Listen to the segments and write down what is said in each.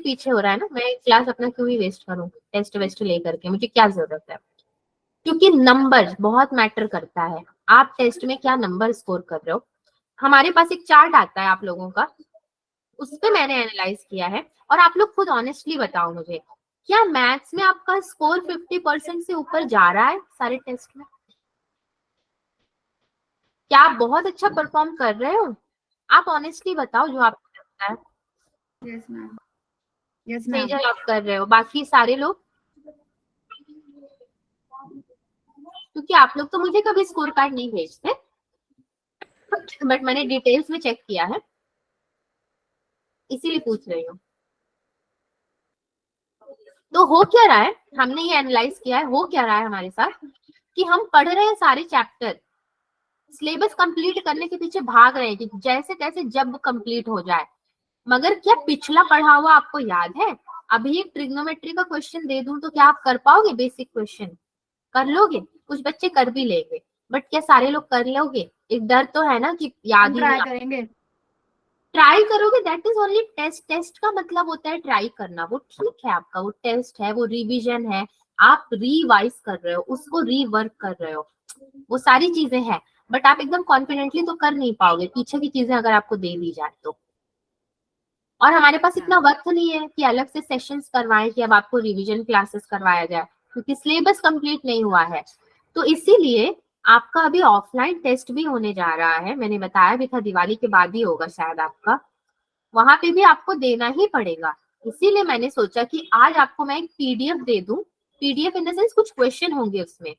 पीछे हो रहा है ना, मैं क्लास अपना क्यों ही वेस्ट करूं टेस्ट वेस्ट लेकर के, मुझे क्या जरूरत है। क्योंकि नंबर बहुत मैटर करता है, आप टेस्ट में क्या नंबर स्कोर कर रहे हो। हमारे पास एक चार्ट आता है आप लोगों का, उस पे मैंने एनालाइज किया है। और आप लोग खुद ऑनेस्टली बताओ मुझे, क्या मैथ्स में आपका स्कोर 50% से ऊपर जा रहा है सारे टेस्ट में? क्या आप बहुत अच्छा परफॉर्म कर रहे हो? आप ऑनेस्टली बताओ जो आपको लगता है। Yes ma'am, yes ma'am. Sejal आप कर रहे हो, बाकी सारे लोग? क्योंकि आप लोग तो मुझे कभी स्कोर कार्ड नहीं भेजते, बट मैंने डिटेल्स में चेक किया है, इसीलिए पूछ रही हूँ। तो हो क्या रहा है, हमने ये एनालाइज किया है, हो क्या रहा है हमारे साथ कि हम पढ़ रहे हैं सारे चैप्टर, सिलेबस कंप्लीट करने के पीछे भाग रहे हैं कि जैसे तैसे जब कंप्लीट हो जाए, मगर क्या पिछला पढ़ा हुआ आपको याद है? अभी एक ट्रिग्नोमेट्री का क्वेश्चन दे दूं तो क्या आप कर पाओगे? बेसिक क्वेश्चन कर लोगे? कुछ बच्चे कर भी लेंगे, बट क्या सारे लोग कर लोगे? एक डर तो है ना कि याद ही नहीं करेंगे। ट्राई करोगे, that is only test. Test का मतलब होता है ट्राई करना, वो ठीक है, आपका वो टेस्ट है, वो रिवीजन है, आप रिवाइज कर रहे हो, उसको रीवर्क कर रहे हो, वो सारी चीजें हैं। बट आप एकदम कॉन्फिडेंटली तो कर नहीं पाओगे पीछे की चीजें अगर आपको दे दी जाए तो। और हमारे पास इतना वक्त नहीं है कि अलग से सेशंस करवाएं कि अब आपको रिवीजन क्लासेस करवाया जाए, क्योंकि सिलेबस कंप्लीट नहीं हुआ है। तो इसीलिए आपका अभी ऑफलाइन टेस्ट भी होने जा रहा है, मैंने बताया भी था, दिवाली के बाद ही होगा शायद आपका, वहां पे भी आपको देना ही पड़ेगा। इसीलिए मैंने सोचा कि आज आपको मैं एक पीडीएफ दे दूं, पीडीएफ इन द सेंस कुछ क्वेश्चन होंगे उसमें,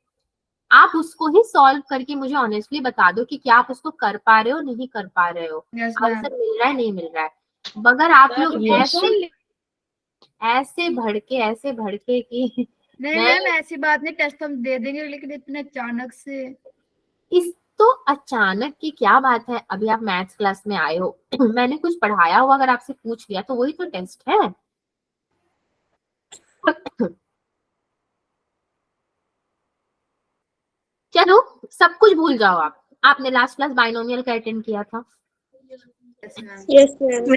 आप उसको ही सॉल्व करके मुझे ऑनेस्टली बता दो कि क्या आप उसको कर पा रहे हो, नहीं कर पा रहे हो, आंसर मिल रहा है नहीं मिल रहा है। मगर आप लोग ऐसे भड़के कि नहीं मैम, ऐसी बात नहीं, टेस्ट हम दे देंगे, लेकिन इतने अचानक से। इस तो अचानक की क्या बात है, अभी आप मैथ्स क्लास में आए हो मैंने कुछ पढ़ाया हुआ अगर आपसे पूछ लिया तो वही तो टेस्ट है। चलो सब कुछ भूल जाओ आप, आपने लास्ट क्लास बाइनोमियल का अटेंड किया था? Yes ma'am.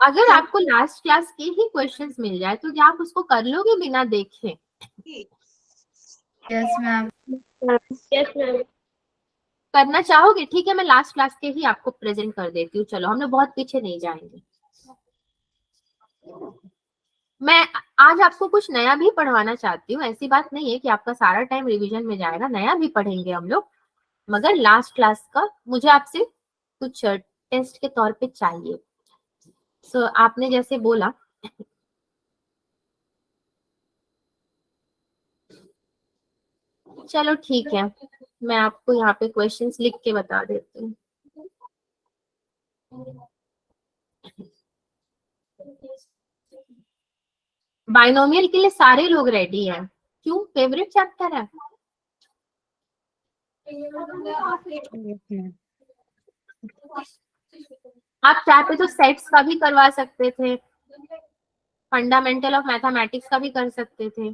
अगर आपको लास्ट क्लास के ही क्वेश्चंस मिल जाए तो क्या आप उसको कर लोगे बिना देखे? Yes ma'am. Yes ma'am. करना चाहोगे? ठीक है, मैं लास्ट क्लास के ही आपको प्रेजेंट कर देती हूँ, चलो हम लोग बहुत पीछे नहीं जाएंगे। मैं आज आपको कुछ नया भी पढ़वाना चाहती हूँ, ऐसी बात नहीं है कि आपका सारा टाइम रिवीजन में जाएगा, नया भी पढ़ेंगे हम लोग, मगर लास्ट क्लास का मुझे आपसे कुछ टेस्ट के तौर पे चाहिए। सो आपने जैसे बोला, चलो ठीक है, मैं आपको यहाँ पे क्वेश्चंस लिख के बता देती हूँ। बाइनोमियल के लिए सारे लोग रेडी हैं, क्यों? फेवरेट चैप्टर है। आप चाहते तो सेट्स का भी करवा सकते थे, फंडामेंटल ऑफ मैथमेटिक्स का भी कर सकते थे,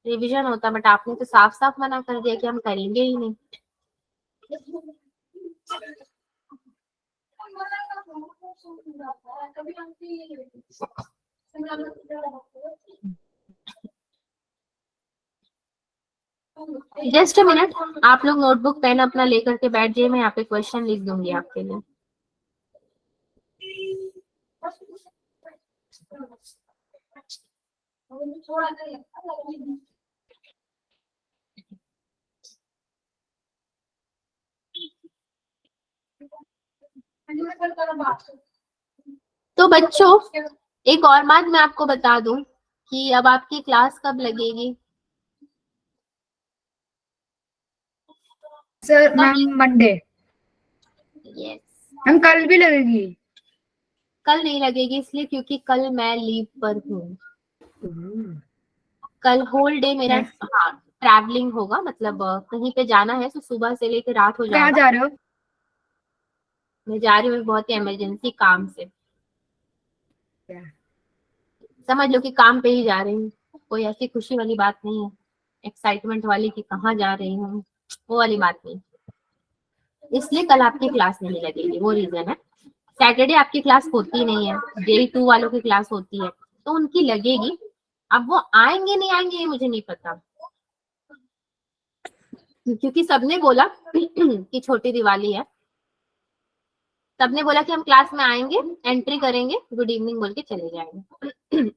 रिवीजन होता, बट आपने तो साफ साफ मना कर दिया कि हम करेंगे ही नहीं। जस्ट अ मिनट, आप लोग नोटबुक पेन अपना लेकर के बैठ जाइए, मैं यहाँ पे क्वेश्चन लिख दूंगी आपके लिए। तो बच्चों एक और बात मैं आपको बता दूं कि अब आपकी क्लास कब लगेगी? Sir ma'am Monday. यस, हम कल भी लगेगी? कल नहीं लगेगी इसलिए क्योंकि कल मैं लीव पर हूँ, कल होल डे मेरा हाँ ट्रैवलिंग होगा, मतलब कहीं पे जाना है तो सुबह से लेकर रात हो कहाँ जाएगा। जा रहे हो? मैं जा रही हूँ बहुत ही इमरजेंसी काम से, समझ लो कि काम पे ही जा रही हूँ, कोई ऐसी खुशी वाली बात नहीं है, एक्साइटमेंट वाली कि कहाँ जा रही हूँ, वो वाली बात नहीं। इसलिए कल आपकी क्लास नहीं लगेगी, वो रीजन है। सैटरडे आपकी क्लास होती नहीं है, J2 वालों की क्लास होती है, तो उनकी लगेगी। अब वो आएंगे नहीं आएंगे ये मुझे नहीं पता, क्योंकि सबने बोला कि छोटी दिवाली है, सबने बोला कि हम क्लास में आएंगे, एंट्री करेंगे, गुड इवनिंग बोल के चले जाएंगे।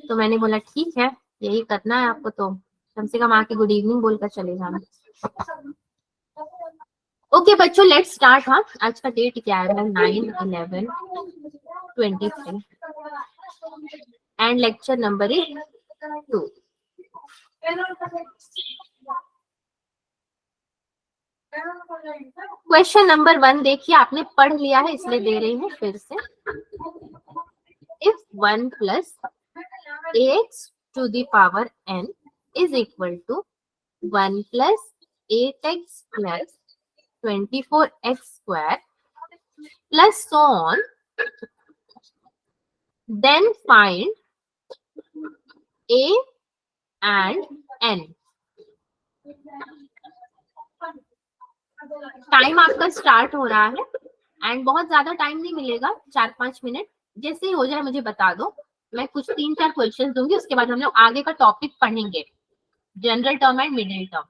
तो मैंने बोला ठीक है, यही करना है आपको, तो कम से कम आके गुड इवनिंग बोलकर चले जाना। ओके बच्चों, लेट्स स्टार्ट। हाँ, आज का डेट क्या है? 9/11/23 and lecture number is 2। Question number 1 देखिए, आपने पढ़ लिया है इसलिए दे रही हूँ फिर से। If 1 plus ax to the power n is equal to 1 plus 8x plus 24x square plus so on, then find a and n। Time आपका स्टार्ट हो रहा है एंड बहुत ज्यादा टाइम नहीं मिलेगा, 4-5 मिनट। जैसे ही हो जाए मुझे बता दो, मैं कुछ 3-4 क्वेश्चन दूंगी, उसके बाद हम लोग आगे का टॉपिक पढ़ेंगे, general term and middle term.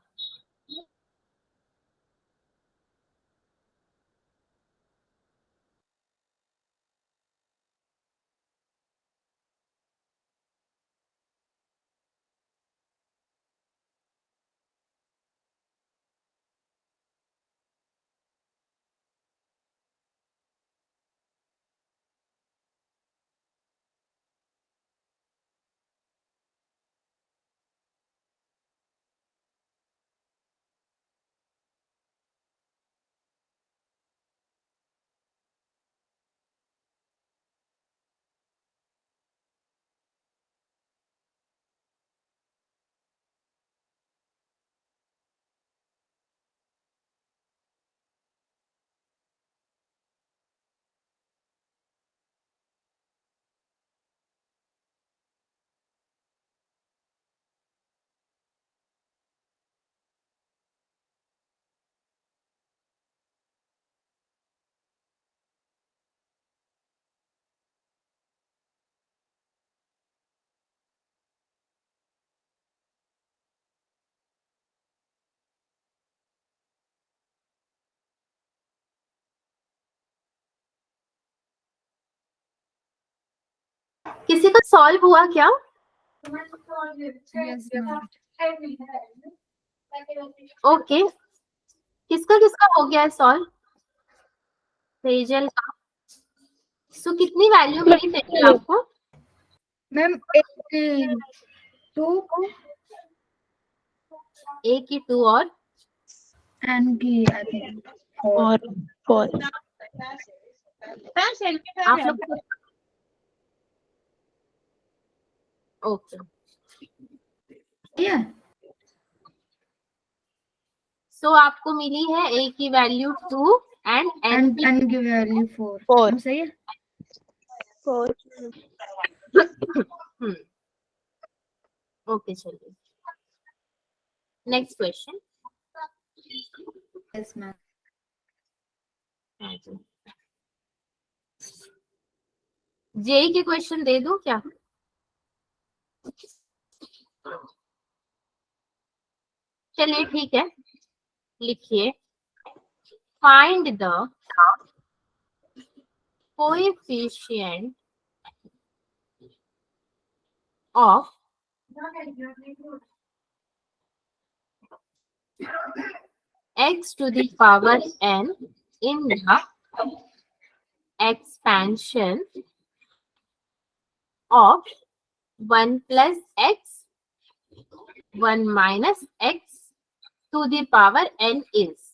किसी का सॉल्व हुआ क्या? Yes, ma'am. ओके, किसका किसका हो गया है सॉल्व? सेजल का। सो कितनी वैल्यू मिली सेजल आपको? Ma'am, 82 ए की 2 और and की I think 4. और 4 आप लोग। Okay, Yeah. सो आपको मिली है ए की वैल्यू 2 एंड एन And की N की value 4. 4 हम सही है? 4 ओके, चलिए next question. Yes, ma'am. JEE के क्वेश्चन दे दूं क्या? चलिए ठीक है, लिखिए। Find the coefficient of x to the power n in the expansion of 1 plus x 1 minus x to the power n is।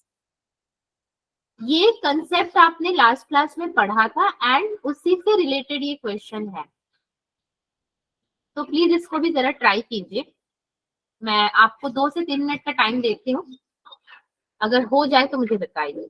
ये कंसेप्ट आपने लास्ट क्लास में पढ़ा था एंड उसी से रिलेटेड ये क्वेश्चन है, तो प्लीज इसको भी जरा ट्राई कीजिए। मैं आपको 2 से 3 मिनट का टाइम देती हूँ, अगर हो जाए तो मुझे बताइए।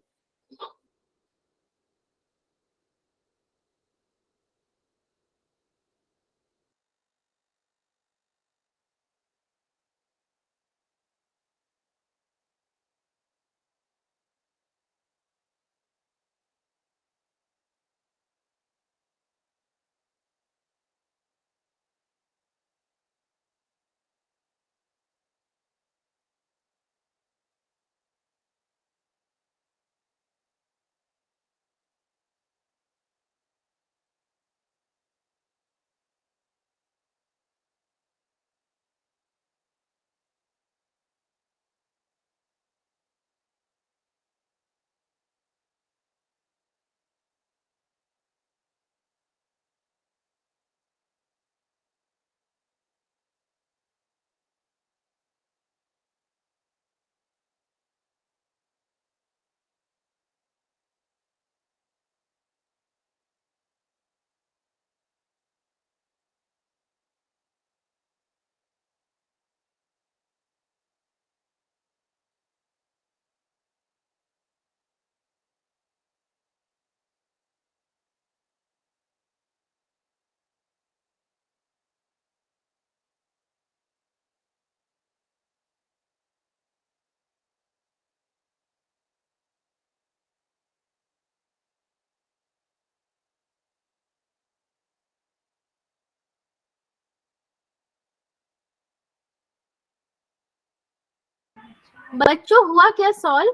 बच्चों हुआ क्या सॉल्व?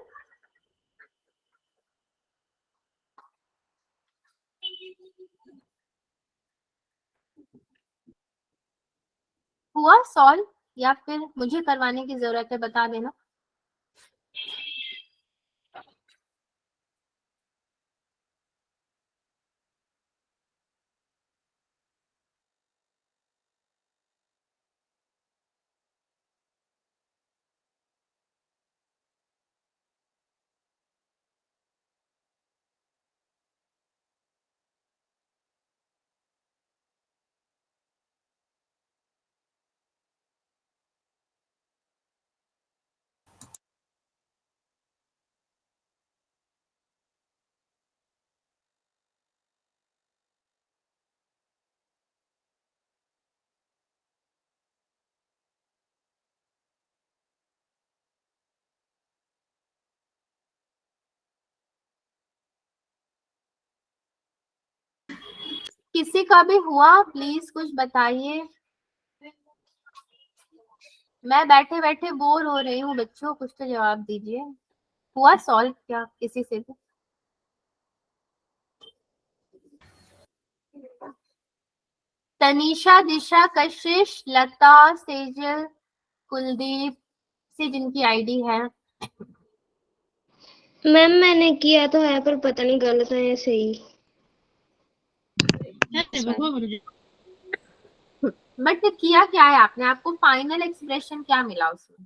हुआ सॉल्व या फिर मुझे करवाने की जरूरत है, बता देना। किसी का भी हुआ प्लीज कुछ बताइए। मैं बैठे बैठे बोर हो रही हूँ बच्चों, कुछ तो जवाब दीजिए। हुआ सॉल्व क्या किसी से भी? तनीषा, दिशा, कशिश, लता, सेजल, कुलदीप से जिनकी आईडी है। मैम मैंने किया तो है पर पता नहीं गलत है या सही। बट किया क्या है आपने? आपको फाइनल एक्सप्रेशन क्या मिला उसमें?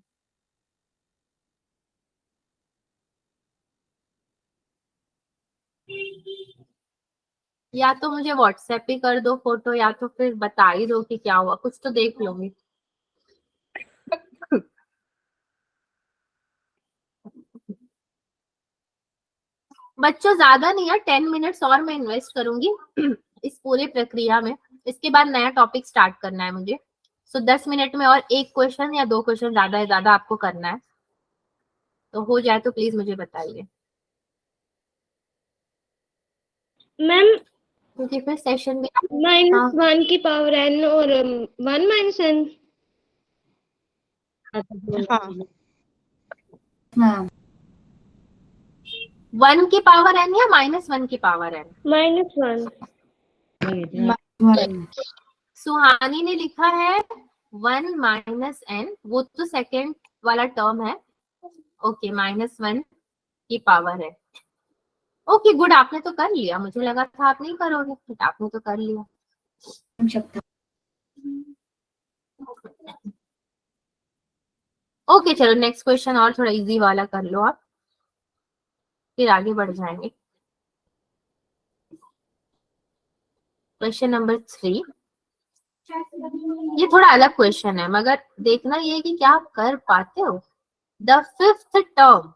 या तो मुझे व्हाट्सएप पे कर दो फोटो, या तो फिर बता ही दो कि क्या हुआ, कुछ तो देख लूंगी। बच्चों ज्यादा नहीं है, 10 मिनट्स और मैं इन्वेस्ट करूंगी इस पूरे प्रक्रिया में। इसके बाद नया टॉपिक स्टार्ट करना है मुझे। सो 10 मिनट में और एक क्वेश्चन या दो क्वेश्चन ज्यादा है ज्यादा आपको करना है, तो हो जाए तो प्लीज मुझे बताइए, मैम क्योंकि फिर सेशन भी। हाँ, -1 की पावर n और 1 - n। हाँ 1 की पावर एन या -1 की पावर एन? -1। सुहानी ने लिखा है 1 - n, वो तो सेकेंड वाला टर्म है। ओके, -1 की पावर है। ओके गुड, आपने तो कर लिया, मुझे लगा था आप नहीं करोगे, बट आपने तो कर लिया। ओके चलो नेक्स्ट क्वेश्चन और थोड़ा इजी वाला कर लो आप, फिर आगे बढ़ जाएंगे। क्वेश्चन नंबर 3, ये थोड़ा अलग क्वेश्चन है मगर देखना ये कि क्या आप कर पाते हो। द फिफ्थ टर्म,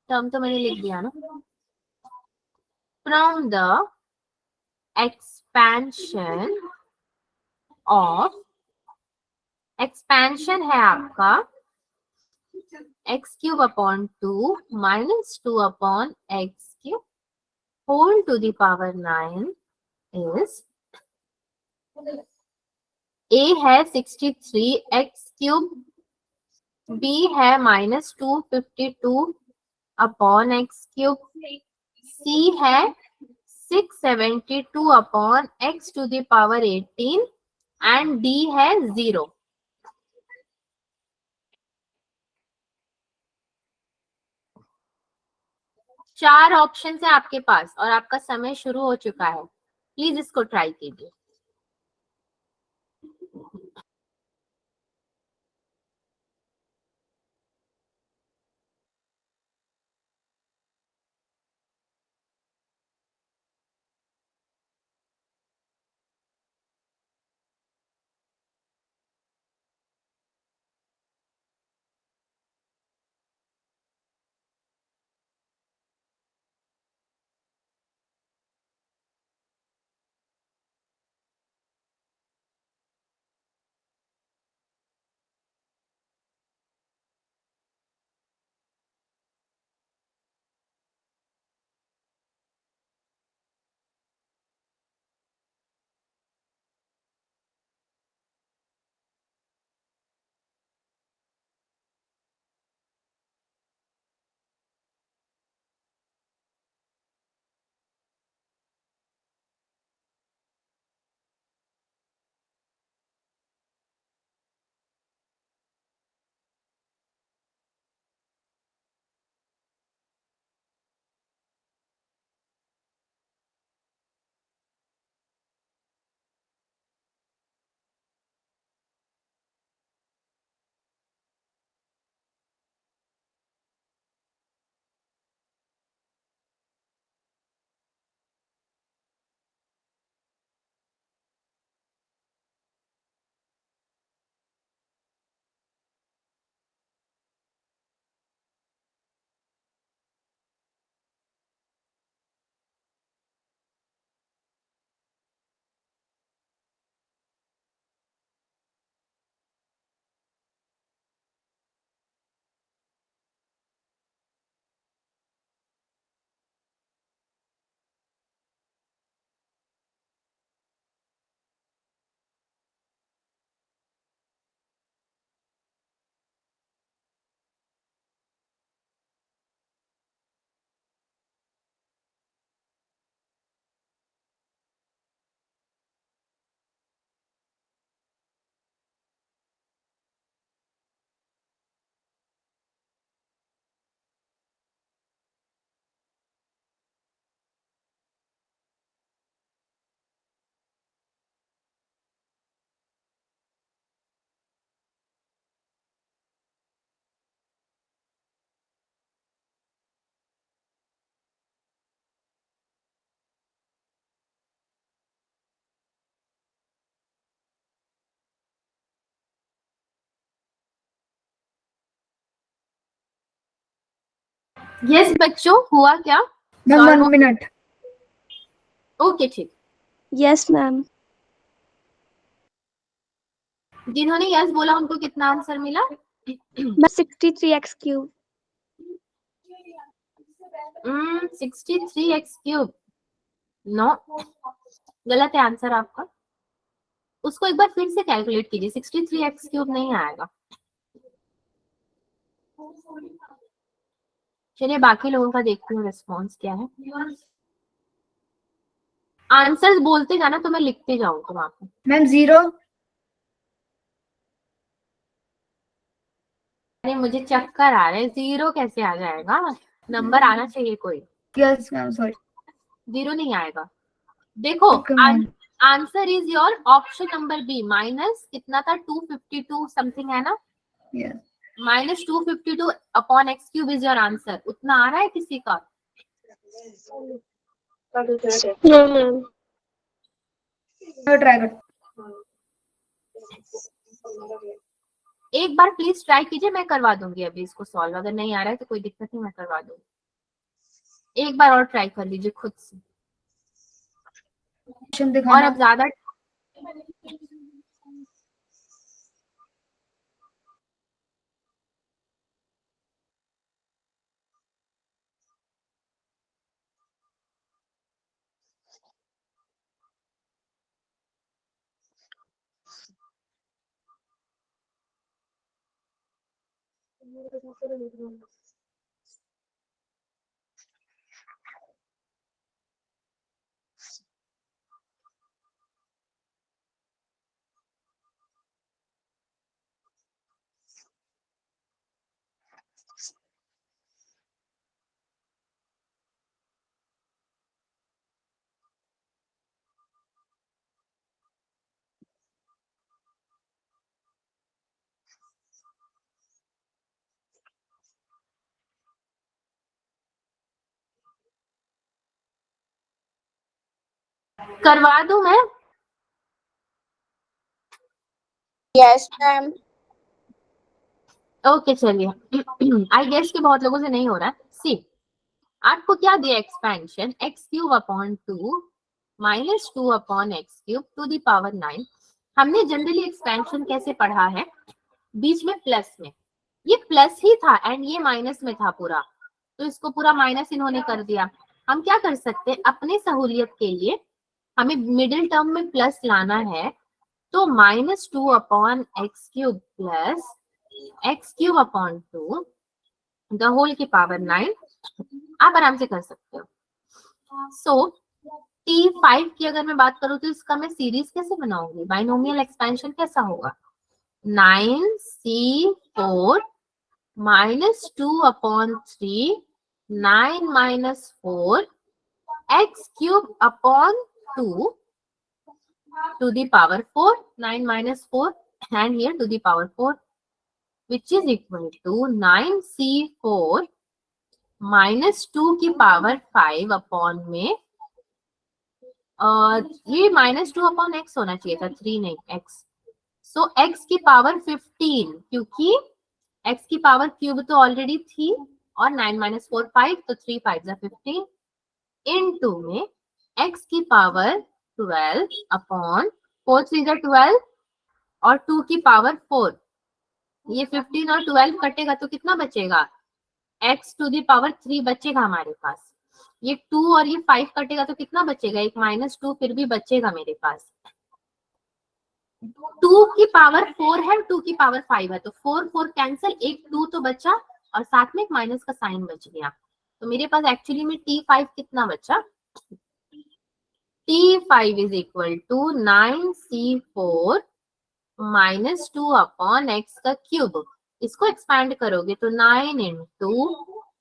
टर्म तो मैंने लिख दिया ना, from the expansion of, expansion है आपका x³ / 2 -2/x³ whole to the power 9 is, a है 63x³, b है -252/x³, c है 672/x⁻18 एंड d है 0। चार ऑप्शन है आपके पास और आपका समय शुरू हो चुका है, प्लीज इसको ट्राई कीजिए। यस बच्चों, हुआ क्या? मैम Solve 1 हो- मिनट। ओके ठीक। Yes ma'am. जिन्होंने यस बोला उनको कितना आंसर मिला? मैं 63x³ 63x³ नो, गलत है आंसर आपका। उसको एक बार फिर से कैलकुलेट कीजिए, 63x³ नहीं आएगा। चलिए बाकी लोगों का देखती हूँ रिस्पॉन्स क्या है। आंसर्स बोलते जाना तो मैं लिखते जाऊंगा वहां पे। मैम 0। अरे मुझे चक्कर आ रहे, 0 कैसे आ जाएगा? नंबर आना चाहिए कोई। Yes ma'am sorry. 0 नहीं आएगा। देखो okay ma'am. Answer is your option number B, minus कितना था, 252 समथिंग है ना, yes -252 upon x³ is your answer. उतना आ रहा है किसी का? No ma'am. ट्राई कर। एक बार प्लीज ट्राई कीजिए, मैं करवा दूंगी अभी इसको सॉल्व। अगर नहीं आ रहा है तो कोई दिक्कत नहीं, मैं करवा दूंगी। एक बार और ट्राई कर लीजिए खुद से। ऑप्शन और दिखाना। अब ज्यादा करवा दूं मैं? Yes ma'am. ओके चलिए। आई गेस कि बहुत लोगों से नहीं हो रहा है। सी, आपको क्या दिया expansion, x³ upon 2 -2 upon x³ to the power 9। हमने जनरली एक्सपेंशन कैसे पढ़ा है, बीच में प्लस में, ये प्लस ही था एंड ये माइनस में था पूरा, तो इसको पूरा माइनस इन्होंने कर दिया। हम क्या कर सकते हैं अपने सहूलियत के लिए, हमें मिडिल टर्म में प्लस लाना है, तो -2 upon x³ plus x³ upon 2 the whole की पावर 9, आप आराम से कर सकते हो। सो T5 की अगर मैं बात करूं तो इसका मैं सीरीज कैसे बनाऊंगी, बाइनोमियल एक्सपेंशन कैसा होगा, 9C4 -2 upon 3 9 - 4 x³ upon 2 to the power 4, 9 - 4 and here to the power 4, which is equal to 9C4 -2 की पावर 5 अपॉन में ये -2 अपॉन x होना चाहिए था, 3 नहीं x। सो x की पावर 15, क्योंकि x की पावर क्यूब तो ऑलरेडी थी, और 9 - 4 5, तो 3 5 15 इनटू में x की पावर 12 अपॉन 4 3 12 और 2 की पावर 4। ये 15 और 12 कटेगा तो कितना बचेगा, x टू दी पावर 3 बचेगा हमारे पास। ये 2 और ये 5 कटेगा तो कितना बचेगा, एक -2 फिर भी बचेगा मेरे पास। 2 की पावर 4 है, 2 की पावर 5 है, तो 4 4 कैंसिल, एक 2 तो बचा और साथ में एक माइनस का साइन बच गया। तो मेरे पास एक्चुअली में T5 कितना बचा, T5 is equal to 9C4 -2 upon x का क्यूब। इसको एक्सपैंड करोगे तो 9 इंटू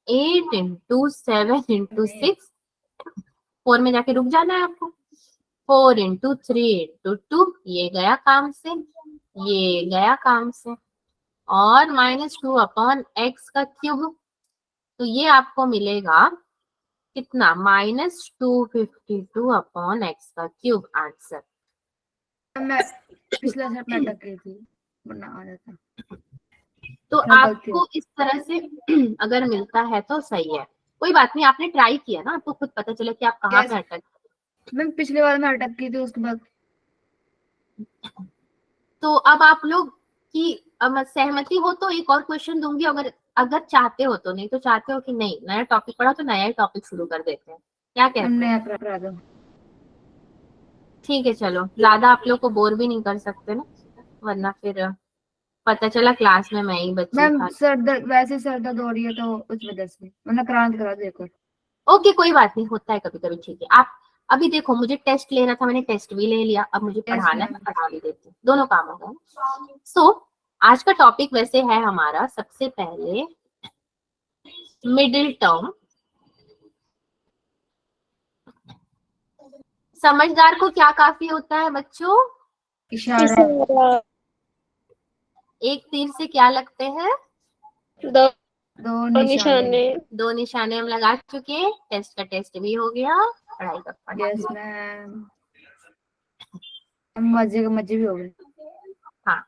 8 इंटू 7 इंटू 6, 4 में जाके रुक जाना है आपको, 4 इंटू 3 इंटू 2, ये गया काम से, ये गया काम से, और -2 अपॉन x का क्यूब, तो ये आपको मिलेगा कितना, -252 अपॉन x का क्यूब आंसर। मैं पिछला सेट में अटक गई थी, वरना आ जाता। तो क्या गलती आपको इस तरह से अगर मिलता है तो सही है, कोई बात नहीं, आपने ट्राई किया ना, आपको खुद पता चला कि आप कहाँ Yes. पे अटक। मैम पिछले बार मैं अटक गई थी उसके बाद। तो अब आप लोग की सहमति हो तो एक और क्वेश्चन दूंगी, अगर अगर चाहते हो तो, नहीं तो चाहते हो कि नहीं नया टॉपिक पढ़ा तो नया ही टॉपिक शुरू कर देते हैं, क्या कहते हैं? नया करा दो। ठीक है चलो, ज्यादा आप लोग को बोर भी नहीं कर सकते ना, वरना फिर पता चला क्लास में मैं ही बच्ची मैम था। सर दर्द, वैसे सर दर्द हो रही है तो उस वजह से, वरना क्रांत करा दो एक और। ओके कोई बात नहीं, होता है कभी कभी, ठीक है। आप अभी देखो, मुझे टेस्ट लेना था, मैंने टेस्ट भी ले लिया, अब मुझे यस पढ़ाना है, मैम। मैं पढ़ा भी देती हूँ, दोनों काम हो गए। सो आज का टॉपिक वैसे है हमारा सबसे पहले मिडिल टर्म। समझदार को क्या काफी होता है बच्चों? इशारा। इशारा। एक तीर से क्या लगते हैं? दो दो निशाने। निशाने। दो निशाने हम लगा चुके, टेस्ट का टेस्ट भी हो गया, पढ़ाई का पढ़ाई। यस मैम, मजे भी हो गए। हाँ,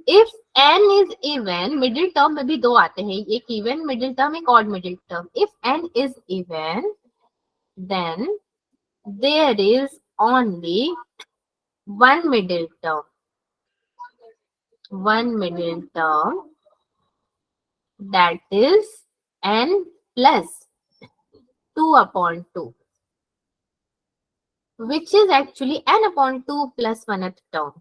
if n is even, middle term में भी दो आते हैं, एक इवन मिडिल टर्म, एक odd middle term. If n is even then there is only one middle term, that is n plus 2 upon 2, which is actually n upon 2 plus 1th term.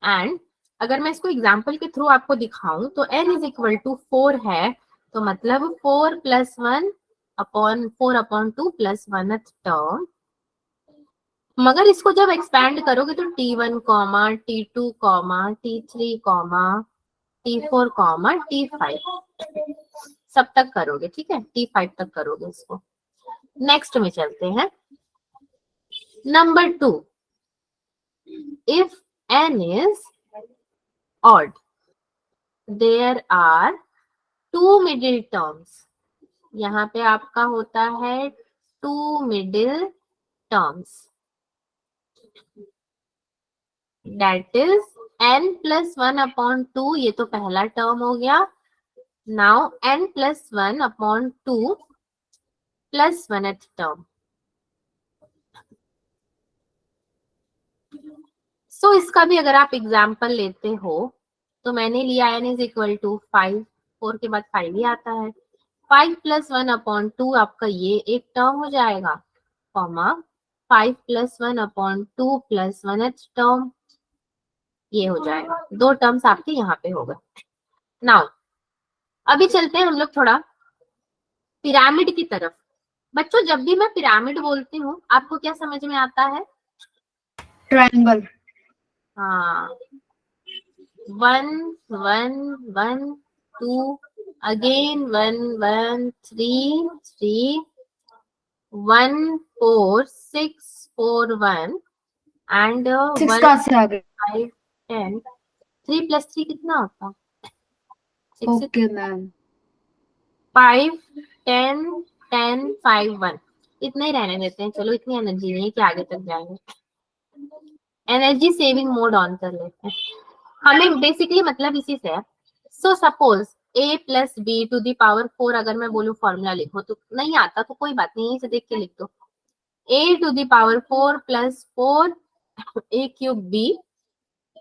And अगर मैं इसको example के through आपको दिखाऊं तो n is equal to 4 है, तो मतलब 4 plus 1 upon 4 upon 2 plus 1th term. मगर इसको जब एक्सपैंड करोगे तो T1 comma T2 comma T3 comma T4 comma T5 सब तक करोगे, ठीक है, T5 तक करोगे इसको। नेक्स्ट में चलते हैं, number 2, if n is odd there are two middle terms। यहाँ पे आपका होता है two middle terms, that is n plus 1 upon 2, ये तो पहला टर्म हो गया। Now n plus 1 upon 2 plus 1th term. So इसका भी अगर आप एग्जाम्पल लेते हो तो मैंने लिया n इज इक्वल टू 5, 4 के बाद 5 ही आता है, 5 प्लस 1 अपॉन 2 आपका ये एक टर्म हो जाएगा, comma 5 plus 1 upon 2 plus 1th term, ये हो जाएगा, दो टर्म्स आपके यहाँ पे हो गए। नाउ अभी चलते हैं हम लोग थोड़ा पिरामिड की तरफ। बच्चों जब भी मैं पिरामिड बोलती हूँ आपको क्या समझ में आता है? ट्रायंगल। हाँ, 1 1 1 2 अगेन 1 1 3 3 1 4 6 4 1 एंड 6 1 कहाँ से आ गए? 5 10, 3 प्लस 3 कितना होता? Okay ma'am. 5 10 10 5 1, इतना ही रहने देते हैं, चलो इतनी एनर्जी नहीं है कि आगे तक जाएंगे, एनर्जी सेविंग मोड ऑन कर लेते हैं। हमें बेसिकली मतलब इसी से है। So suppose a plus B to the power 4, अगर मैं बोलूं फॉर्मूला लिखो तो नहीं आता तो कोई बात नहीं, यहीं से देख के लिख दो, a to the power 4 plus 4 a cube b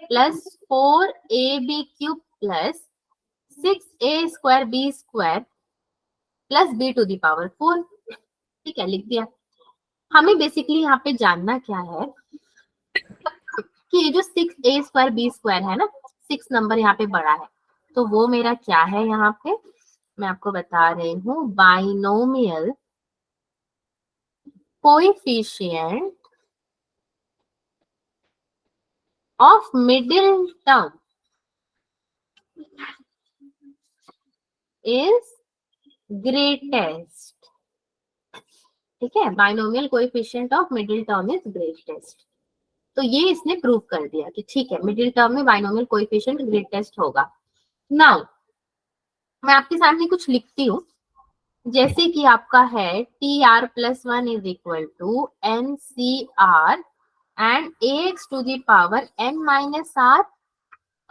plus 4 ab cube plus 6a square b square plus b to the power 4। ठीक है, लिख दिया। हमें बेसिकली यहाँ पे जानना क्या है कि ये जो 6a स्क्वायर b स्क्वायर है ना, 6 नंबर यहाँ पे बड़ा है, तो वो मेरा क्या है यहाँ पे, मैं आपको बता रही हूँ, binomial coefficient of middle term is greatest. ठीक है, binomial coefficient of middle term is greatest. तो ये इसने प्रूव कर दिया कि ठीक है, मिडिल टर्म में बाइनोमियल कोएफिशिएंट ग्रेटेस्ट होगा। नाउ मैं आपके सामने कुछ लिखती हूँ, जैसे कि आपका है T R plus 1 is equal to N C R and A X to the power N minus R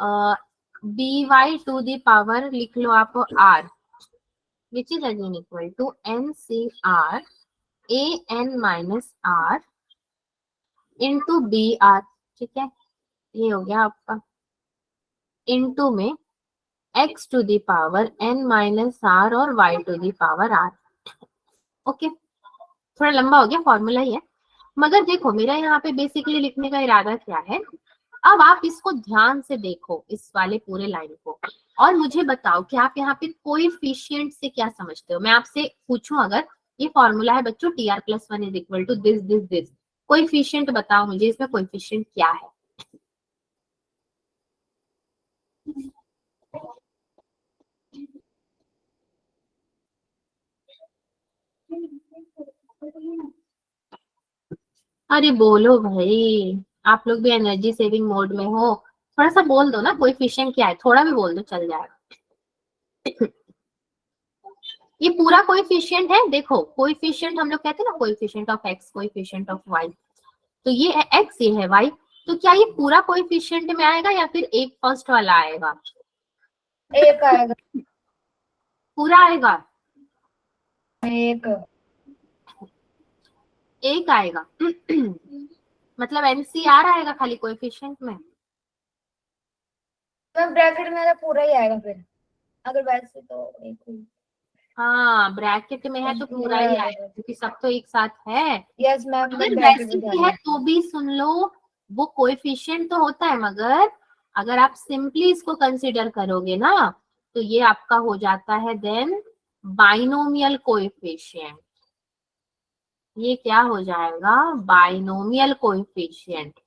by to the power लिख लो आप r, which is again equal to NCR an minus r into br, ठीक है, ये हो गया आपका, into में x to the power n minus r और y to the power r। Okay, थोड़ा लंबा हो गया, फॉर्मूला ही है, मगर देखो मेरा यहाँ पे बेसिकली लिखने का इरादा क्या है। अब आप इसको ध्यान से देखो, इस वाले पूरे लाइन को, और मुझे बताओ कि आप यहाँ पे कोएफिशिएंट से क्या समझते हो। मैं आपसे पूछूं, अगर ये फॉर्मूला है बच्चों tr+1 is equal to this this this, coefficient बताओ मुझे, इसमें कोएफिशिएंट क्या है। अरे बोलो भाई, आप लोग भी एनर्जी सेविंग मोड में हो, थोड़ा सा बोल दो ना, कोएफिशिएंट क्या है, थोड़ा भी बोल दो चल जाएगा। ये पूरा कोएफिशिएंट है, देखो कोएफिशिएंट हम लोग कहते हैं ना, coefficient of X, coefficient of Y, तो ये है एक्स, ये है वाई, तो क्या ये पूरा कोएफिशिएंट में आएगा या फिर एक फर्स्ट वाला आएगा? एक आएगा, पूरा आएगा, एक आएगा। मतलब एनसीआर आएगा खाली कोएफिशिएंट में। ब्रैकेट में तो पूरा ही आएगा फिर, अगर वैसे तो एक ही। हाँ, ब्रैकेट में है तो पूरा ही आएगा क्योंकि सब तो एक साथ है। यस मैम, अगर वैसे भी है तो भी सुन लो, वो कोएफिशिएंट तो होता है, मगर अगर आप सिंपली इसको कंसीडर करोगे ना, तो ये आपका हो जाता है देन बाइनोमियल कोएफिशिएंट। ये क्या हो जाएगा? Binomial coefficient.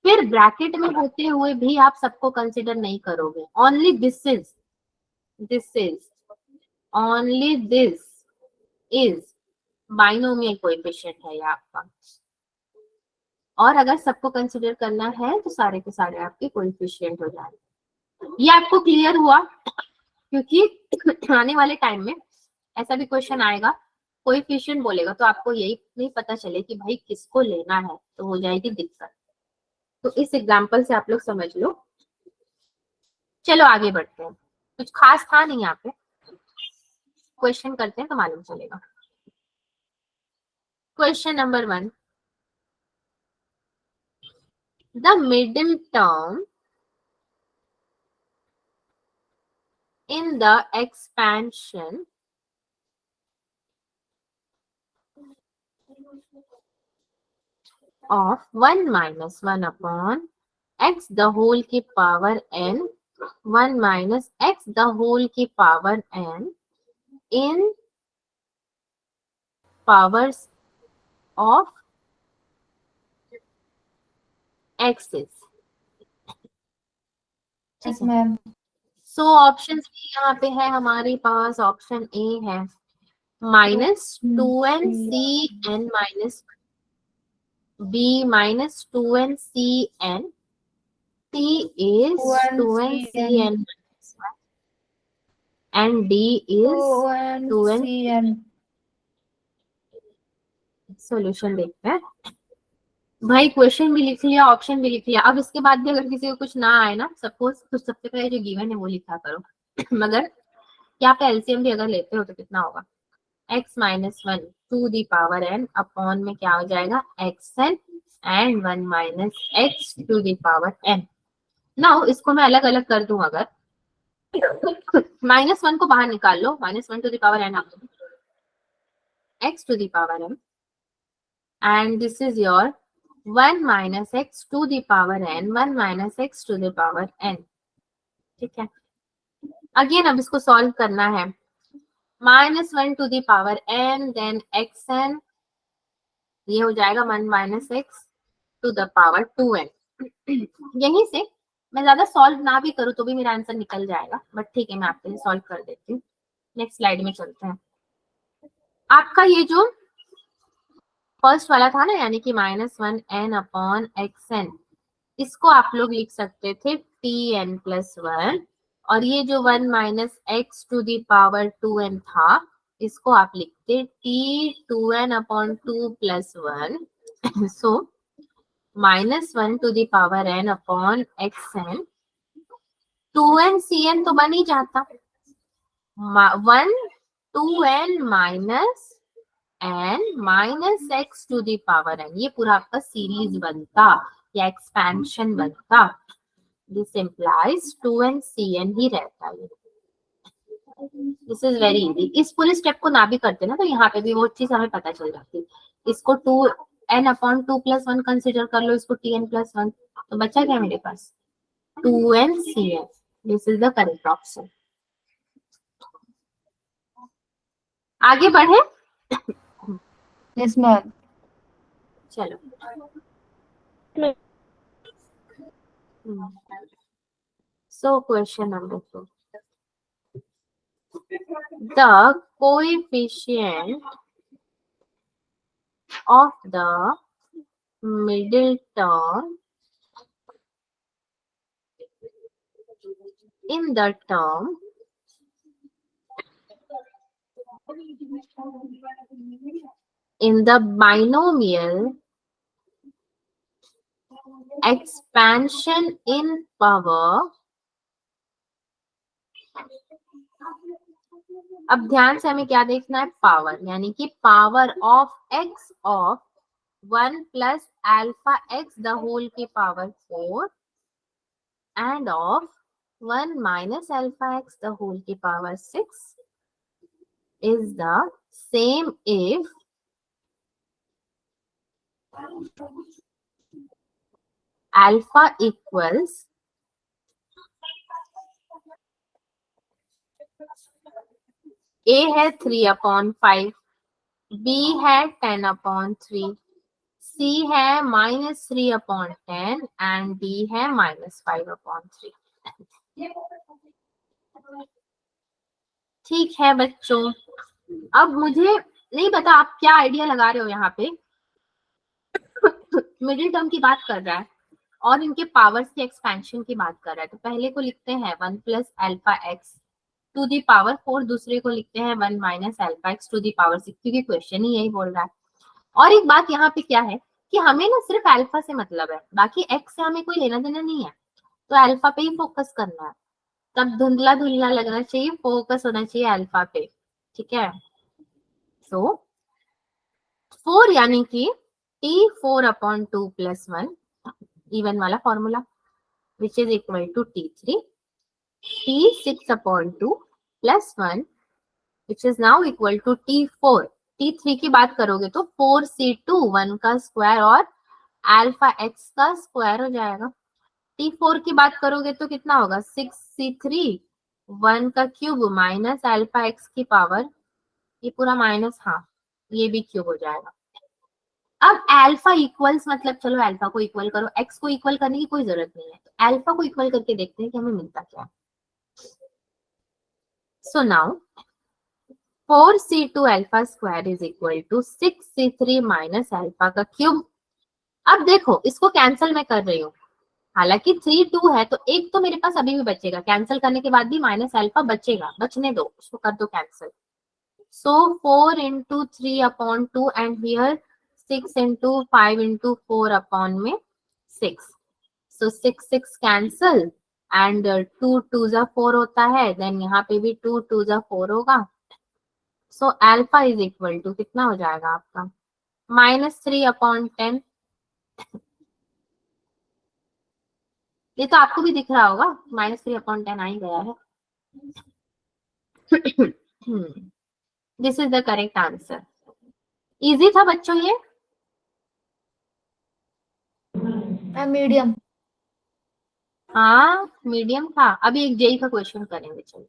फिर ब्रैकेट में होते हुए भी आप सबको कंसीडर नहीं करोगे, only this is only this is binomial coefficient है ये आपका। और अगर सबको कंसीडर करना है तो सारे के सारे आपके कोएफिशिएंट हो जाएंगे। ये आपको क्लियर हुआ? क्योंकि आने वाले टाइम में ऐसा भी क्वेश्चन आएगा, कोएफिशिएंट बोलेगा तो आपको यही नहीं पता चले कि भाई किसको लेना है, तो हो जाएगी दिक्कत। तो इस एग्जांपल से आप लोग समझ लो। चलो आगे बढ़ते हैं, कुछ खास था नहीं यहाँ पे, क्वेश्चन करते हैं तो मालूम चलेगा। Question number 1, the middle term in the expansion of 1 minus 1 upon x the whole की power n, 1 minus x the whole की power n in powers of x's। Yes ma'am. So option भी यहाँ पे है हमारे पास, ऑप्शन ए है -2n minus b -2n c is 2n and d is 2n। Solution देखते हैं भाई, क्वेश्चन भी लिख लिया, ऑप्शन भी लिख लिया। अब इसके बाद भी अगर किसी को कुछ ना आए ना, सपोज कुछ सबसे पहले जो गिवन है वो लिखा करो। मगर यहाँ पे एलसीएम भी अगर लेते हो तो कितना होगा? x -1 to the power n upon में क्या हो जाएगा? xn and 1 minus x to the power n। Now इसको मैं अलग अलग कर दूं, अगर -1 को बाहर निकाल लो, -1 to the power n x to the power n and this is your 1 minus x to the power n, 1 minus x to the power n। ठीक है, अगेन अब इसको सॉल्व करना है। -1 to the power n then xn, ये हो जाएगा 1 minus x to the power 2n। यहीं से मैं ज्यादा सॉल्व ना भी करूँ तो भी मेरा आंसर निकल जाएगा, बट ठीक है मैं आपके लिए सॉल्व कर देती हूँ। नेक्स्ट स्लाइड में चलते हैं। आपका ये जो फर्स्ट वाला था ना, यानी कि -1n अपॉन xn, इसको आप लोग लिख सकते थे tn+1, और ये जो 1 minus x to the power 2n था, इसको आप लिखते t2n upon 2+1। So -1 to the power n upon xn 2n cn तो बन ही जाता, 1 2n minus n minus x to the power n, ये पूरा आपका सीरीज बनता या एक्सपेंशन बनता। दिस इम्प्लाइज 2n cn ही रहता है। This is very easy. इस पूरे स्टेप को ना भी करते ना तो यहाँ पे भी वो चीज हमें पता चल जाती। इसको 2n/2+1 कंसिडर कर लो, इसको tn+1, तो बचा क्या मेरे पास 2n cn। This is the correct option. आगे बढ़े। Yes ma'am. चलो so question number 2, the coefficient of the middle term in the term in the binomial expansion in power। अब ध्यान से हमें क्या देखना है, पावर, यानी कि power of x of 1 plus alpha x the whole की power 4 and of 1 minus alpha x the whole की power 6 is the same if alpha equals a है 3/5, b है 10/3, c है -3/10 एंड d है -5/3। ठीक है बच्चों, अब मुझे नहीं पता आप क्या आइडिया लगा रहे हो यहाँ पे। मिडिल टर्म की बात कर रहा है और इनके पावर्स के एक्सपेंशन की बात कर रहा है, तो पहले को लिखते हैं 1 plus alpha X to the power 4, दूसरे को लिखते हैं 1 minus alpha X to the power 6, क्योंकि क्वेश्चन ही यही बोल रहा है। और एक बात यहाँ पे क्या है कि हमें ना सिर्फ अल्फा से मतलब है, बाकी एक्स से हमें कोई लेना देना नहीं है, तो अल्फा पे ही फोकस करना है। तब धुंधला धुंधला लगना चाहिए, फोकस होना चाहिए अल्फा पे, ठीक है। सो 4 यानी कि t4/2 + 1 इवन वाला formula which is equal to t3, t6/2 + 1 which is now equal to t4। t3 की बात करोगे तो 4c2 1 का स्क्वायर और अल्फा x का स्क्वायर हो जाएगा। t4 की बात करोगे तो कितना होगा 6c3 1 का क्यूब माइनस अल्फा x की पावर, ये पूरा माइनस, हाँ ये भी क्यूब हो जाएगा। अब अल्फा इक्वल्स मतलब चलो अल्फा को इक्वल करो, एक्स को इक्वल करने की कोई जरूरत नहीं है, तो अल्फा को इक्वल करके देखते हैं कि हमें मिलता क्या है। So now 4c2 alpha square is equal to 6c3 minus alpha का क्यूब। अब देखो इसको कैंसिल मैं कर रही हूँ, हालांकि 3 2 है तो एक तो मेरे पास अभी भी बचेगा, कैंसिल करने के बाद भी माइनस अल्फा बचेगा, बचने दो, उसको कर दो cancel. So 4 into 3/2 and here 6 into 5 into 4 upon में 6, so 6 6 cancel and 2 2 जा 4 होता है, then यहाँ पे भी 2 2 जा 4 होगा। so alpha is equal to कितना हो जाएगा आपका -3/10। ये तो आपको भी दिख रहा होगा, -3/10 आ ही गया है। This is the correct answer. Easy था बच्चों ये? मीडियम। हाँ मीडियम था। अभी एक जेई का क्वेश्चन करेंगे, चलो।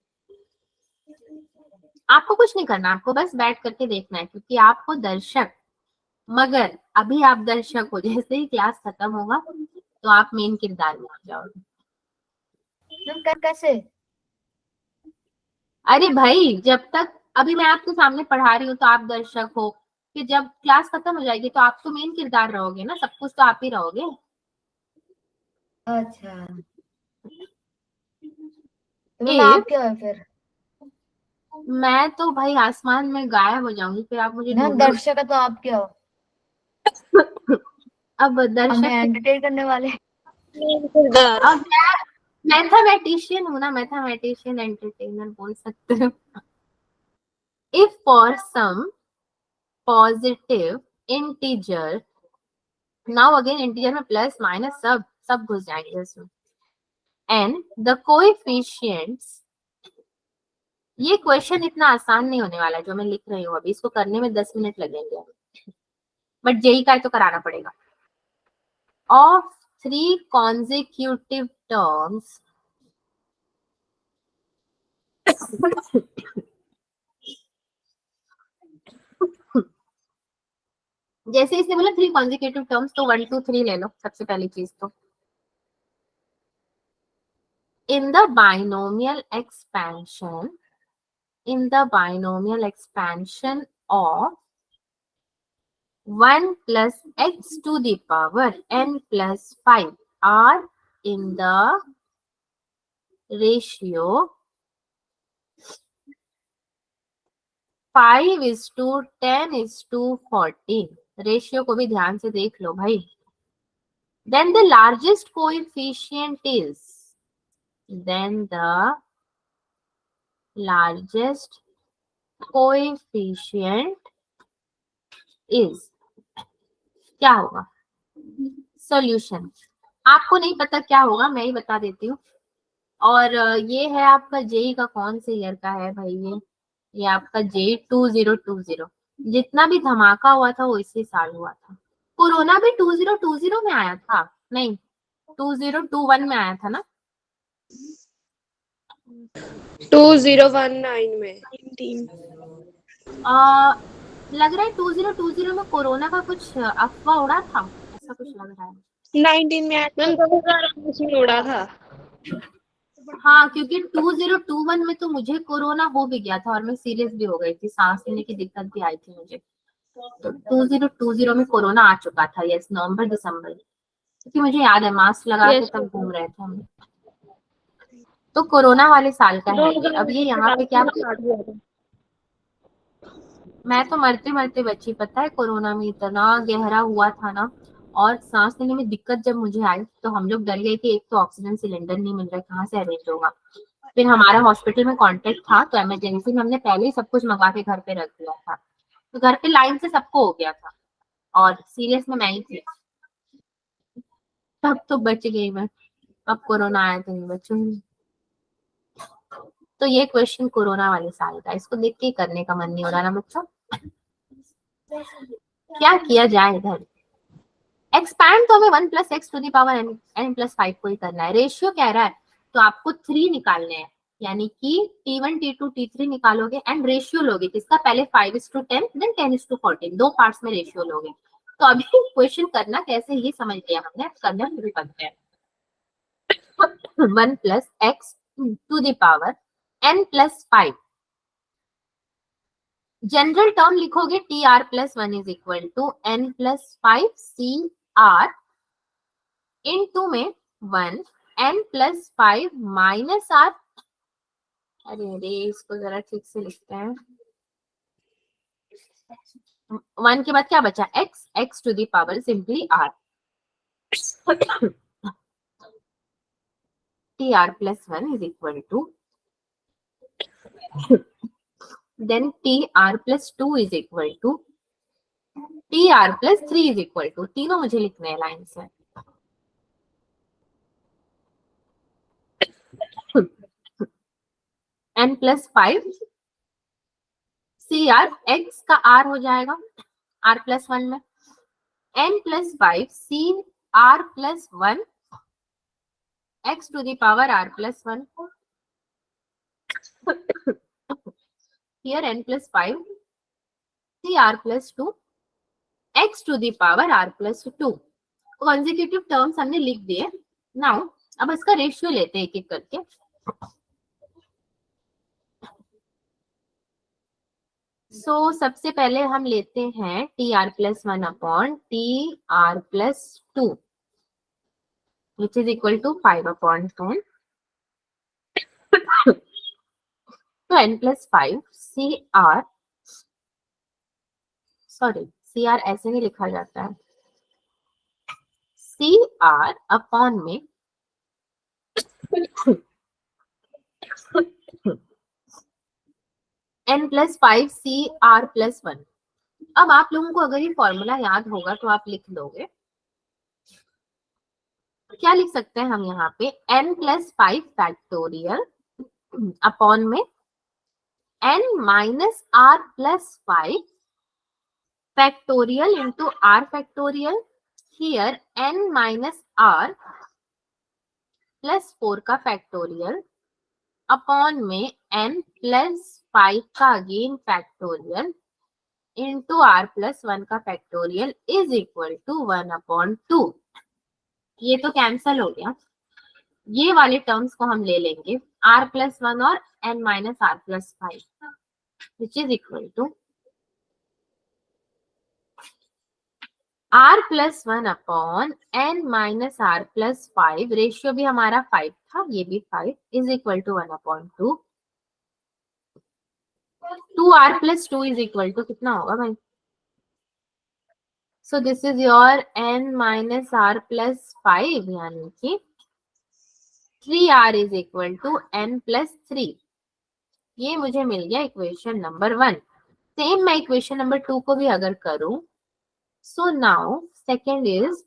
आपको कुछ नहीं करना, आपको बस बैठ करके देखना है, क्योंकि आप हो दर्शक, मगर अभी आप दर्शक हो, जैसे ही क्लास खत्म होगा तो आप मेन किरदार में आ जाओगे। कैसे? अरे भाई जब तक अभी मैं आपके सामने पढ़ा रही हूँ तो आप दर्शक हो, फिर जब क्लास खत्म हो जाएगी तो आप तो मेन किरदार रहोगे ना, सब कुछ तो आप ही रहोगे। अच्छा तो आप क्या है फिर? मैं तो भाई आसमान में गायब हो जाऊंगी, फिर आप मुझे ना ढूंढोगे। दर्शक है तो आप क्या हो? अब हमें दर्शक एंटरटेन करने वाले। अब मैथमेटिशियन हूँ ना, मैथमेटिशियन एंटरटेनर बोल सकते हो। If for some positive integer, now again integer में प्लस माइनस सब घुस जाएंगे इसमें, एंड द कोएफिशिएंट्स, ये क्वेश्चन इतना आसान नहीं होने वाला जो मैं लिख रही हूँ अभी, इसको करने में 10 मिनट लगेंगे, बट जेई का तो कराना पड़ेगा। ऑफ 3 consecutive terms जैसे इसने बोला 3 consecutive terms, तो 1 2 3 ले लो सबसे पहली चीज तो। in the binomial expansion of 1 plus x to the power n plus 5 are in the ratio 5:10:14। Ratio को भी ध्यान से देख लो भाई। then the largest coefficient is क्या होगा? सॉल्यूशन आपको नहीं पता क्या होगा, मैं ही बता देती हूँ। और ये है आपका जेई का कौन से ईयर का है भाई? ये आपका जेई 2020। जितना भी धमाका हुआ था वो इसी साल हुआ था। कोरोना भी 2020 में आया था, नहीं 2021 में आया था ना? 2019 में। लग रहा है 2020 में कोरोना का कुछ अफवाह उड़ा था, ऐसा कुछ लग रहा है। 19 में मैम 2019 में उड़ा था। हाँ, क्योंकि 2021 में तो मुझे कोरोना हो भी गया था और मैं सीरियस भी हो गई थी, सांस लेने की दिक्कत भी आई थी मुझे। तो 2020 में कोरोना आ चुका था, यस, नवंबर दिसंबर, क्योंकि मुझे याद है मास्क लगा के तब घूम रहे थे हम। तो कोरोना वाले साल का है ये। अब ये यहाँ पे क्या, मैं तो मरते मरते बची, पता है कोरोना में इतना गहरा हुआ था ना, और सांस लेने में दिक्कत जब मुझे आई तो हम लोग डर गए कि एक तो ऑक्सीजन सिलेंडर नहीं मिल रहा है, कहाँ से अरेंज होगा। फिर हमारा हॉस्पिटल में कांटेक्ट था तो इमरजेंसी में हमने पहले ही सब कुछ मंगा के घर पे रख दिया था, तो घर पे लाइन से सबको हो गया था और सीरियस में मैं ही थी, तब तो बच गई मैं। अब कोरोना आया तो नहीं बचूंगी। तो ये क्वेश्चन कोरोना वाले साल का, इसको देख के करने का मन नहीं हो रहा ना बच्चों। क्या किया जाए इधर? एक्सपैंड तो हमें 1 plus x to the power n plus 5 को ही करना है। रेशियो कह रहा है तो आपको 3 निकालने हैं, यानी कि t1 t2 t3 निकालोगे एंड रेशियो लोगे किसका? पहले 5:10 देन 10:14, 2 पार्ट्स में रेशियो लोगे। तो अभी क्वेश्चन करना कैसे ये समझ लिया हमने, करना शुरू करते हैं। 1 plus x to the power n plus 5, general term लिखोगे tr plus 1 is equal to n plus 5 cr into में 1 n plus 5 माइनस r। अरे इसको जरा ठीक से लिखते हैं। 1 के बाद क्या बचा? x to the power simply r, tr plus 1 is equal to then tr plus 2 is equal to tr plus 3 is equal to, तीनों मुझे लिखने हैं लाइन से। n plus 5 cr, x का r हो जाएगा r plus 1 में, n plus 5 cr plus 1 x to the power r plus 1, here n plus 5 cr plus 2 x to the power r plus 2। Consecutive terms हमने लिख दिए। Now अब इसका ratio लेते हैं एक एक करके। सबसे पहले हम लेते हैं tr plus 1 upon tr plus 2 which is equal to 5/10। तो n plus 5 cr, sorry cr ऐसे नहीं लिखा जाता है, cr अपॉन में n+5CR+1। अब आप लोगों को अगर ये फॉर्मूला याद होगा तो आप लिख लोगे। क्या लिख सकते हैं हम यहाँ पे, n+5 फैक्टोरियल अपॉन में n-r+5 factorial into r factorial, here n-r+4 का फैक्टोरियल अपॉन में n+5 का अगेन फैक्टोरियल इंटू r+1 का फैक्टोरियल इज इक्वल टू 1/2। ये तो कैंसल हो गया, ये वाले टर्म्स को हम ले लेंगे r+1 और n-r+5 which is equal to r+1 upon n-r+5, ratio भी हमारा 5 था, ये भी 5 is equal to 1/2। 2r+2 is equal to कितना होगा भाई? So this is your n-r+5 यानी कि 3r is equal to n+3। ये मुझे मिल गया इक्वेशन नंबर 1। सेम मैं इक्वेशन नंबर 2 को भी अगर करूं, so now second is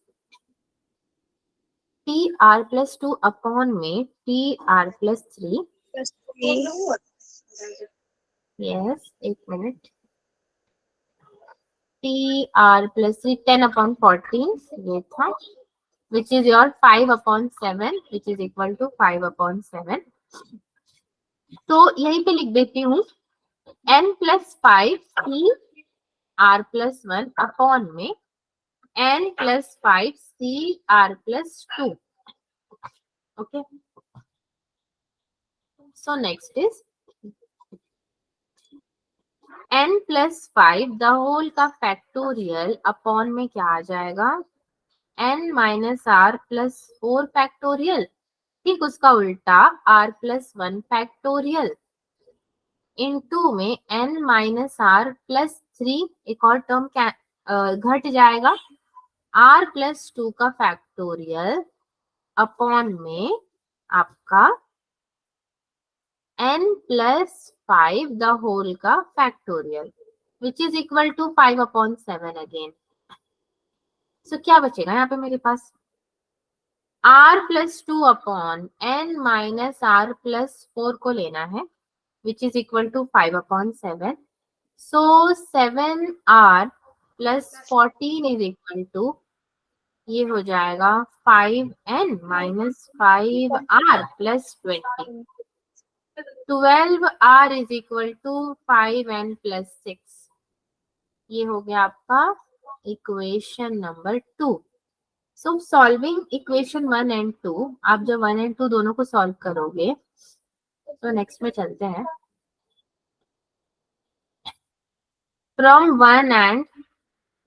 tr+2 upon में tr+3, yes, एक मिनट, tr+3 10/14 ये था, which is your 5/7 which is equal to 5/7। तो यहीं पे लिख देती हूँ n+5 tr+1 अपॉन में n+5 cr+2। okay, so next is n+5 the whole का फैक्टोरियल अपॉन में क्या आ जाएगा, n-r+4 फैक्टोरियल, ठीक उसका उल्टा r+1 फैक्टोरियल इनटू में n-r+3, एक और टर्म घट जाएगा, r+2 का फैक्टोरियल अपॉन में आपका n+5 द होल का factorial which is equal to 5/7 again. So क्या बचेगा यहाँ पे मेरे पास, r+2 अपॉन n-r+4 को लेना है which is equal to 5/7। So 7r+14 is equal to, ये हो जाएगा 5n-5r+20। 12r is equal to 5n+6। ये हो गया आपका equation number 2। So solving equation 1 and 2, आप जब 1 एंड 2 दोनों को सॉल्व करोगे तो नेक्स्ट में चलते हैं। फ्रॉम 1 एंड,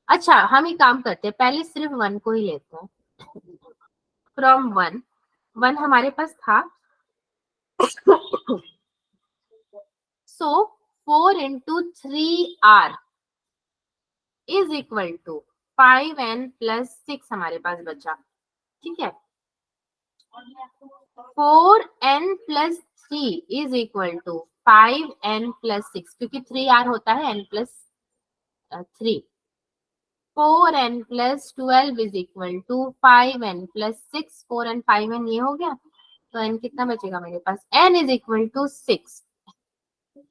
अच्छा हम एक काम करते हैं, पहले सिर्फ 1 को ही लेते हैं। फ्रॉम 1 हमारे पास था, so 4 into 3r is equal to 5n+6 हमारे पास बचा, ठीक है। 4n+3 is equal to 5n+6, क्योंकि 3r होता है n+3। 4n+12 is equal to 5n+6, 4n 5n ये हो गया, तो n कितना बचेगा मेरे पास, n is equal to 6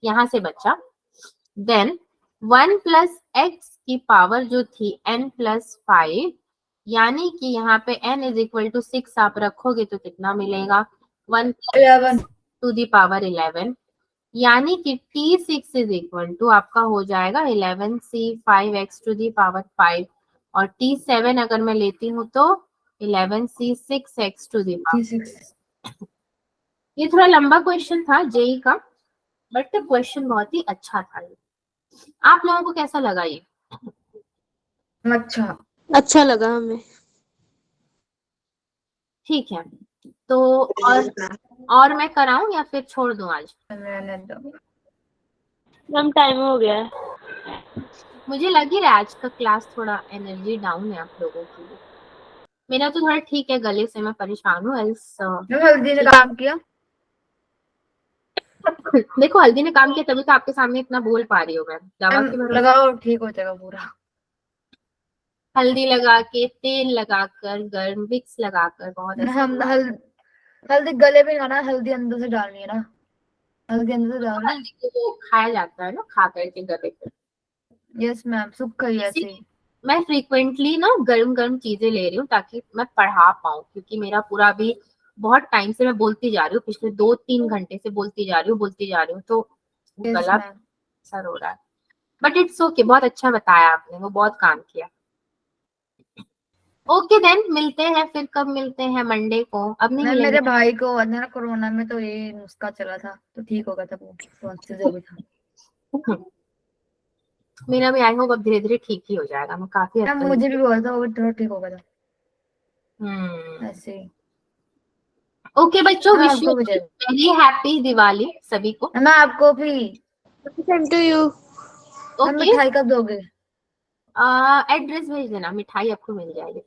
यहां से बचा। देन 1 + x की पावर जो थी n+5, यानी कि यहाँ पे n इज इक्वल टू 6 आप रखोगे तो कितना मिलेगा, 1 टू द पावर 11, यानी कि t6 इज इक्वल टू आपका हो जाएगा 11c5x टू द पावर 5, और t7 अगर मैं लेती हूँ तो 11c6x टू द पावर। ये थोड़ा लंबा क्वेश्चन था जेई का, बट क्वेश्चन बहुत ही अच्छा था। आप लोगों को कैसा लगा ये? अच्छा लगा हमें। ठीक है, तो और मैं कराऊं या फिर छोड़ दूं आज? मैम टाइम हो गया है। मुझे लग ही रहा है आज का क्लास थोड़ा एनर्जी डाउन है आप लोगों की, मेरा तो थोड़ा ठीक है, गले से मैं परेशान हूँ मैम हल्दी ने काम किया। देखो हल्दी ने काम किया तभी तो आपके सामने इतना बोल पा रही हूँ मैं, दवा के मैम भरोसे। लगाओ ठीक हो जाएगा पूरा। हल्दी लगा के, तेल लगाकर, गर्म विक्स लगाकर, बहुत अच्छा हम हुआ। हल्दी गले में लगाना, हल्दी अंदर से डालनी है ना, हल्दी अंदर से डालना। हल्दी को वो खाया जाता है ना, खा करके गले पे। यस मैम, सूखा ही ऐसे ही। इसीलिए मैं फ्रीक्वेंटली ना गरम गरम चीजें ले रही हूँ ताकि मैं पढ़ा पाऊँ, क्योंकि मेरा पूरा अभी बहुत टाइम से मैं बोलती जा रही हूँ, पिछले 2-3 घंटे से बोलती जा रही हूँ, तो यस गला मैम। असर हो रहा है। बट इट्स ओके, बहुत अच्छा बताया आपने, वो बहुत काम किया। ओके देन, मिलते हैं फिर, कब मिलते हैं? मंडे को? अब नहीं मैम मिलेंगे मेरे भाई को हुआ था ना कोरोना में, तो ये नुस्खा चला था तो ठीक हो गया था वो, टॉन्सिल जो भी था। ना? मेरा भी आई होप अब धीरे धीरे ठीक ही हो जाएगा, मैं काफी हद मैम तक। मुझे भी हुआ था, वो भी थोड़ा ठीक हो गया था हम्म। ऐसे ही। ओके बच्चों, हाँ विश यू आपको भी चाहिए। वेरी हैप्पी दिवाली सभी को। मैम आपको भी। Same to you. Ma'am okay, मिठाई कब दोगे? एड्रेस भेज देना, मिठाई आपको मिल जाएगी।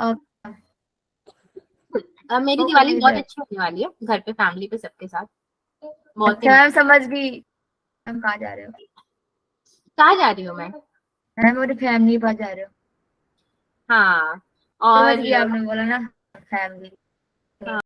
ओके मेरी ओके दिवाली भेज बहुत दे। अच्छी होने वाली है, घर पे फैमिली पे सबके साथ, बहुत ही अच्छा मैम समझ गई। मैम कहाँ जा रहे हो? कहाँ जा रही हूँ मैं? मैम मेरी फैमिली के पास जा रहे हो? हाँ, समझ और गई, आपने बोला ना फैमिली।